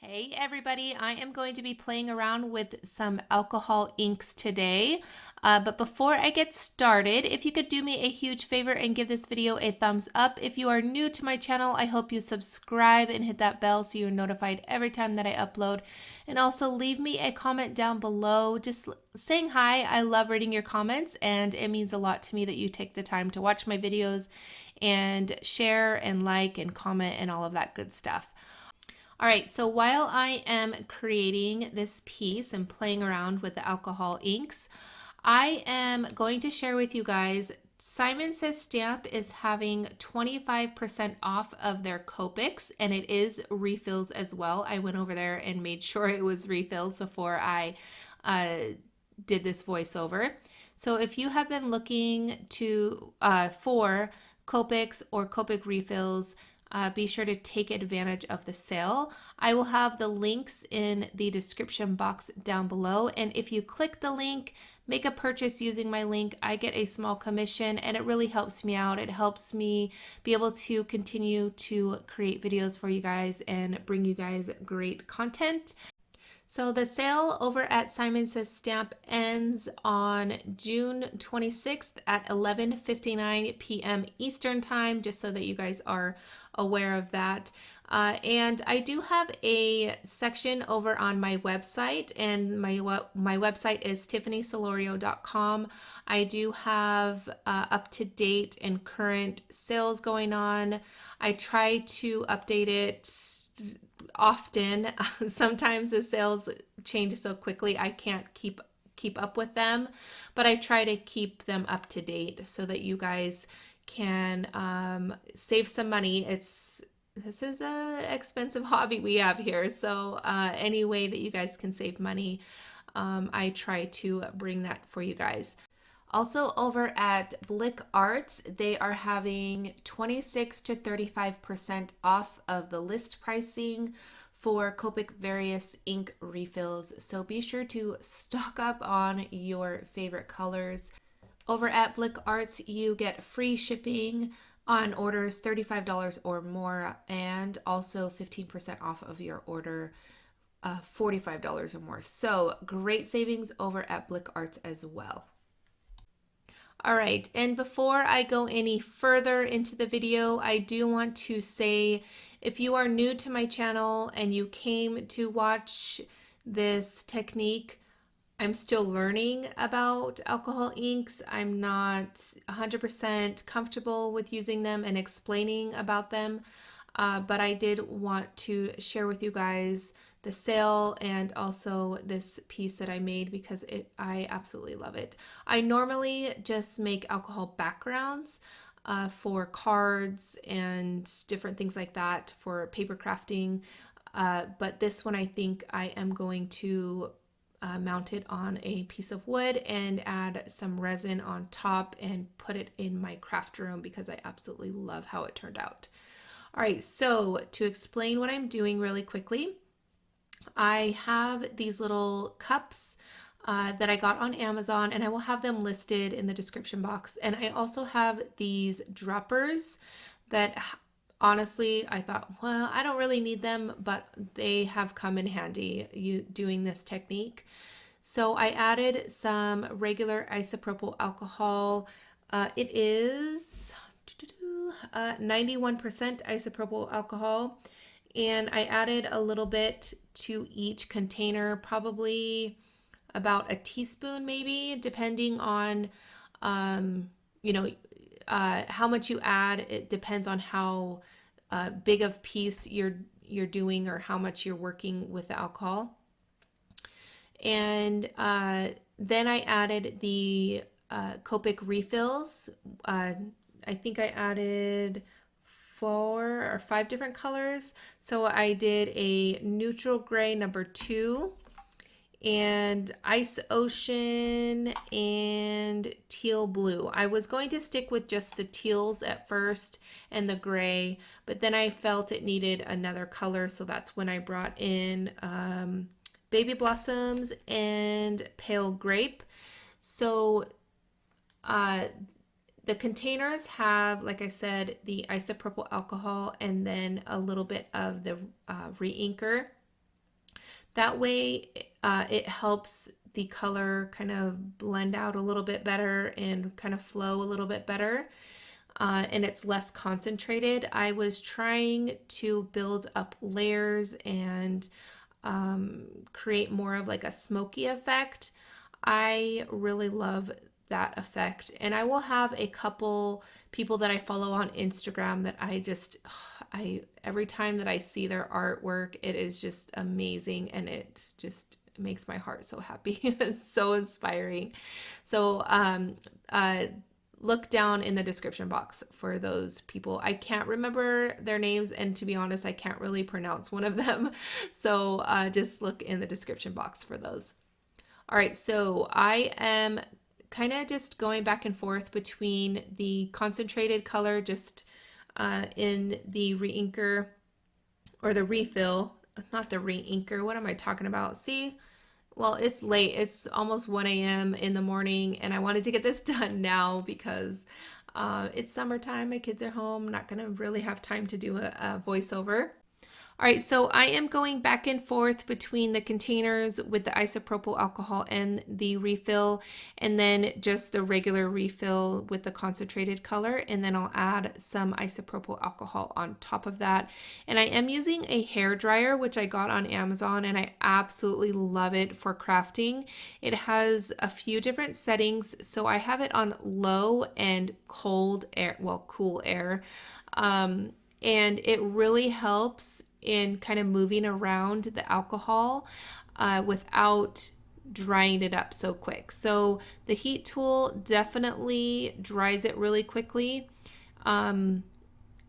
Hey everybody, I am going to be playing around with some alcohol inks today. But before I get started, if you could do me a huge favor and give this video a thumbs up. If you are new to my channel, I hope you subscribe and hit that bell so you're notified every time that I upload. And also leave me a comment down below just saying hi. I love reading your comments and it means a lot to me that you take the time to watch my videos and share and like and comment and all of that good stuff. All right, so while I am creating this piece and playing around with the alcohol inks, I am going to share with you guys, Simon Says Stamp is having 25% off of their Copics, and it is refills as well. I went over there and made sure it was refills before I did this voiceover. So if you have been looking for Copics or Copic refills, be sure to take advantage of the sale. I will have the links in the description box down below. And if you click the link, make a purchase using my link, I get a small commission and it really helps me out. It helps me be able to continue to create videos for you guys and bring you guys great content. So the sale over at Simon Says Stamp ends on June 26th at 11:59 p.m. Eastern Time, just so that you guys are aware of that. And I do have a section over on my website, and my website is tiffanysolorio.com. I do have up-to-date and current sales going on. I try to update it often. Sometimes the sales change so quickly I can't keep up with them, but I try to keep them up to date so that you guys can save some money. This is a expensive hobby we have here, so any way that you guys can save money, I try to bring that for you guys. Also over at Blick Arts, they are having 26 to 35% off of the list pricing for Copic various ink refills. So be sure to stock up on your favorite colors. Over at Blick Arts, you get free shipping on orders $35 or more, and also 15% off of your order $45 or more. So great savings over at Blick Arts as well. All right, and before I go any further into the video, I do want to say, if you are new to my channel and you came to watch this technique, I'm still learning about alcohol inks. I'm not 100% comfortable with using them and explaining about them, but I did want to share with you guys the sale and also this piece that I made because I absolutely love it. I normally just make alcohol backgrounds for cards and different things like that for paper crafting, but this one I think I am going to mount it on a piece of wood and add some resin on top and put it in my craft room because I absolutely love how it turned out. All right, so to explain what I'm doing really quickly, I have these little cups that I got on Amazon, and I will have them listed in the description box. And I also have these droppers that honestly I thought, well, I don't really need them, but they have come in handy doing this technique. So I added some regular isopropyl alcohol. It is 91% isopropyl alcohol. And I added a little bit to each container, probably about a teaspoon maybe, depending on, how much you add. It depends on how big of piece you're doing or how much you're working with the alcohol. And then I added the Copic refills. I think I added 4 or 5 different colors. So I did a neutral gray number 2 and ice ocean and teal blue. I was going to stick with just the teals at first and the gray, but then I felt it needed another color, so that's when I brought in baby blossoms and pale grape. So the containers have, like I said, the isopropyl alcohol and then a little bit of the re-inker. That way it helps the color kind of blend out a little bit better and kind of flow a little bit better. And it's less concentrated. I was trying to build up layers and create more of like a smoky effect. I really love that effect, and I will have a couple people that I follow on Instagram that every time that I see their artwork, it is just amazing, and it just makes my heart so happy. It's so inspiring. So look down in the description box for those people. I can't remember their names, and to be honest, I can't really pronounce one of them. So just look in the description box for those. All right, so I am kind of just going back and forth between the concentrated color just in the reinker or the refill, not the reinker. What am I talking about? See? Well, it's late. It's almost 1 a.m. in the morning, and I wanted to get this done now because it's summertime. My kids are home. I'm not going to really have time to do a voiceover. All right, so I am going back and forth between the containers with the isopropyl alcohol and the refill, and then just the regular refill with the concentrated color, and then I'll add some isopropyl alcohol on top of that. And I am using a hair dryer, which I got on Amazon, and I absolutely love it for crafting. It has a few different settings, so I have it on low and cold air, well, cool air, and it really helps in kind of moving around the alcohol without drying it up so quick. So the heat tool definitely dries it really quickly. And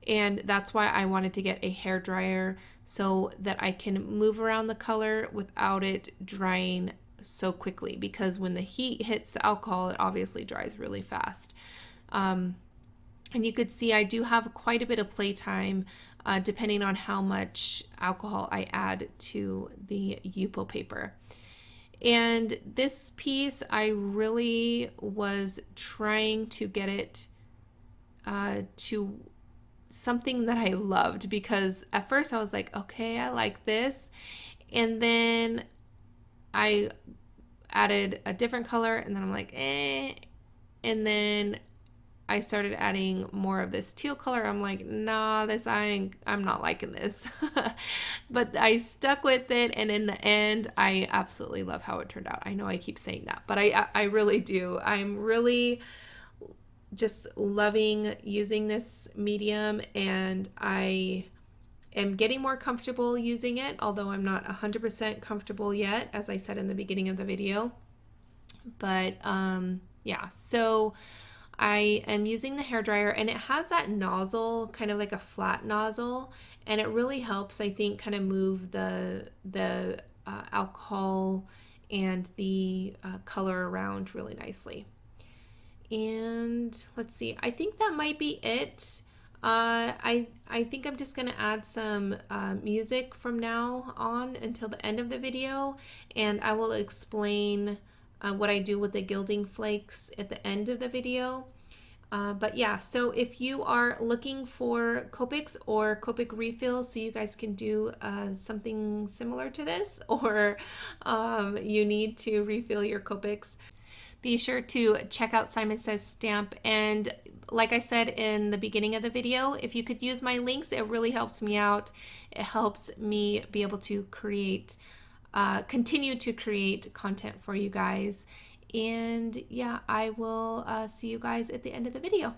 that's why I wanted to get a hair dryer so that I can move around the color without it drying so quickly, because when the heat hits the alcohol, it obviously dries really fast. And you could see I do have quite a bit of playtime depending on how much alcohol I add to the Yupo paper. And this piece, I really was trying to get it to something that I loved, because at first I was like, okay, I like this. And then I added a different color, and then I'm like, eh. And then I started adding more of this teal color. I'm like, nah, I'm not liking this. But I stuck with it, and in the end, I absolutely love how it turned out. I know I keep saying that, but I really do. I'm really just loving using this medium, and I am getting more comfortable using it, although I'm not 100% comfortable yet, as I said in the beginning of the video. But yeah, so I am using the hairdryer, and it has that nozzle, kind of like a flat nozzle, and it really helps, I think, kind of move the alcohol and the color around really nicely. And let's see, I think that might be it. I think I'm just going to add some music from now on until the end of the video, and I will explain what I do with the gilding flakes at the end of the video. But yeah, so if you are looking for Copics or Copic refills so you guys can do something similar to this, or you need to refill your Copics, be sure to check out Simon Says Stamp. And like I said in the beginning of the video, if you could use my links, it really helps me out. It helps me be able to create continue to create content for you guys. And yeah, I will see you guys at the end of the video.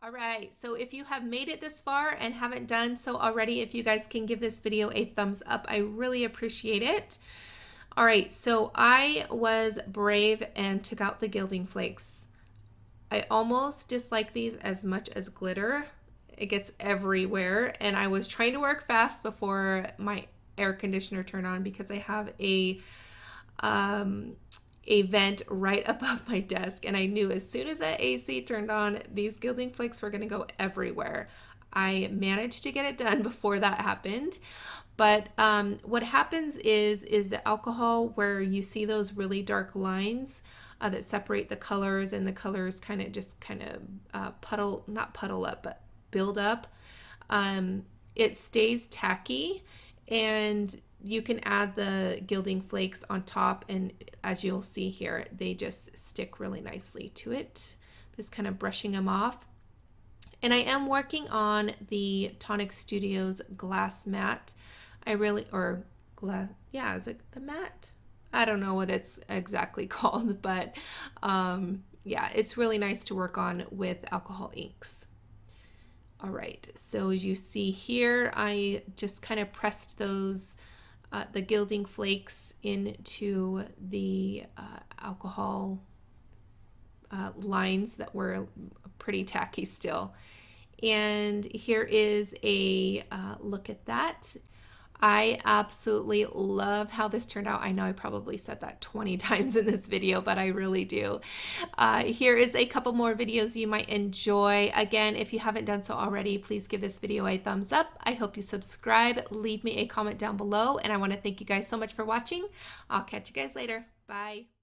All right, so if you have made it this far and haven't done so already, if you guys can give this video a thumbs up, I really appreciate it. All right, so I was brave and took out the gilding flakes. I almost dislike these as much as glitter. It gets everywhere, and I was trying to work fast before my air conditioner turned on because I have a vent right above my desk, and I knew as soon as that AC turned on, these gilding flakes were going to go everywhere. I managed to get it done before that happened. But what happens is the alcohol, where you see those really dark lines that separate the colors, and the colors kind of puddle, not puddle up, but build up. It stays tacky, and you can add the gilding flakes on top, and as you'll see here, they just stick really nicely to it. Just kind of brushing them off. And I am working on the Tonic Studios glass mat. Is it the mat? I don't know what it's exactly called, but yeah, it's really nice to work on with alcohol inks. All right, so as you see here, I just kind of pressed those the gilding flakes into the alcohol lines that were pretty tacky still. And here is a look at that. I absolutely love how this turned out. I know I probably said that 20 times in this video, but I really do. Here is a couple more videos you might enjoy. Again, if you haven't done so already, please give this video a thumbs up. I hope you subscribe, leave me a comment down below, and I want to thank you guys so much for watching. I'll catch you guys later. Bye.